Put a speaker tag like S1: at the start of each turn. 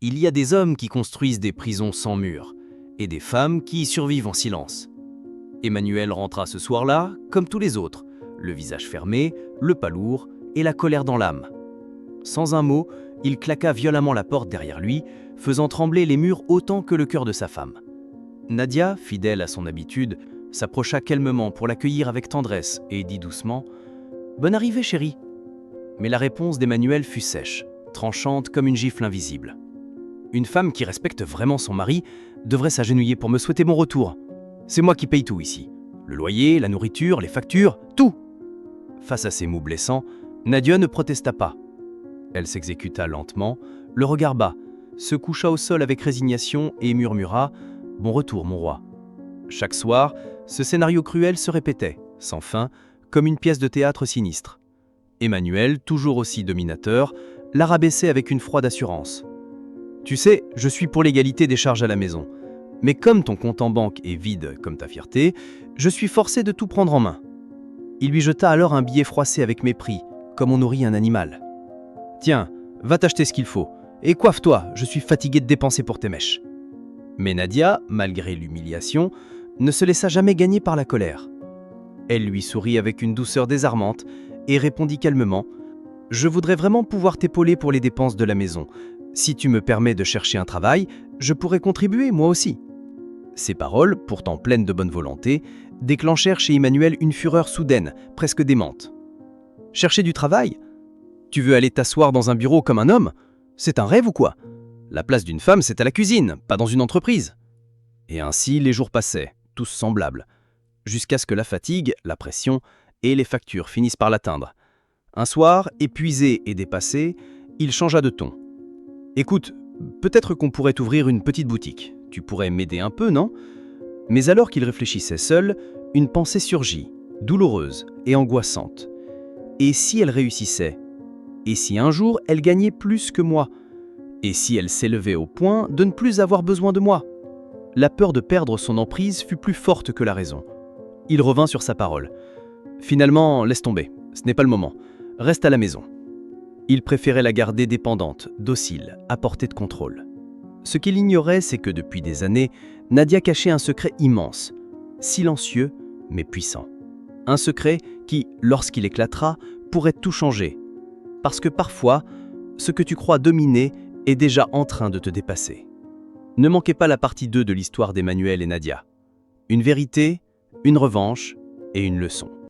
S1: Il y a des hommes qui construisent des prisons sans murs, et des femmes qui y survivent en silence. Emmanuel rentra ce soir-là, comme tous les autres, le visage fermé, le pas lourd et la colère dans l'âme. Sans un mot, il claqua violemment la porte derrière lui, faisant trembler les murs autant que le cœur de sa femme. Nadia, fidèle à son habitude, s'approcha calmement pour l'accueillir avec tendresse et dit doucement « Bonne arrivée, chérie !» Mais la réponse d'Emmanuel fut sèche, tranchante comme une gifle invisible. Une femme qui respecte vraiment son mari devrait s'agenouiller pour me souhaiter mon retour. C'est moi qui paye tout ici. Le loyer, la nourriture, les factures, tout. Face à ces mots blessants, Nadia ne protesta pas. Elle s'exécuta lentement, le regard bas, se coucha au sol avec résignation et murmura « Bon retour, mon roi ». Chaque soir, ce scénario cruel se répétait, sans fin, comme une pièce de théâtre sinistre. Emmanuel, toujours aussi dominateur, la rabaissait avec une froide assurance. « Tu sais, je suis pour l'égalité des charges à la maison. Mais comme ton compte en banque est vide comme ta fierté, je suis forcé de tout prendre en main. » Il lui jeta alors un billet froissé avec mépris, comme on nourrit un animal. « Tiens, va t'acheter ce qu'il faut, et coiffe-toi, je suis fatigué de dépenser pour tes mèches. » Mais Nadia, malgré l'humiliation, ne se laissa jamais gagner par la colère. Elle lui sourit avec une douceur désarmante et répondit calmement « Je voudrais vraiment pouvoir t'épauler pour les dépenses de la maison. Si tu me permets de chercher un travail, je pourrais contribuer moi aussi. » Ces paroles, pourtant pleines de bonne volonté, déclenchèrent chez Emmanuel une fureur soudaine, presque démente. « Chercher du travail ? Tu veux aller t'asseoir dans un bureau comme un homme ? C'est un rêve ou quoi ? La place d'une femme, c'est à la cuisine, pas dans une entreprise. » Et ainsi les jours passaient, tous semblables, jusqu'à ce que la fatigue, la pression et les factures finissent par l'atteindre. Un soir, épuisé et dépassé, il changea de ton. « Écoute, peut-être qu'on pourrait ouvrir une petite boutique. Tu pourrais m'aider un peu, non ?» Mais alors qu'il réfléchissait seul, une pensée surgit, douloureuse et angoissante. Et si elle réussissait ? Et si un jour elle gagnait plus que moi ? Et si elle s'élevait au point de ne plus avoir besoin de moi ? La peur de perdre son emprise fut plus forte que la raison. Il revint sur sa parole. « Finalement, laisse tomber, ce n'est pas le moment. Reste à la maison. » Il préférait la garder dépendante, docile, à portée de contrôle. Ce qu'il ignorait, c'est que depuis des années, Nadia cachait un secret immense, silencieux mais puissant. Un secret qui, lorsqu'il éclatera, pourrait tout changer. Parce que parfois, ce que tu crois dominer est déjà en train de te dépasser. Ne manquez pas la partie 2 de l'histoire d'Emmanuel et Nadia. Une vérité, une revanche et une leçon.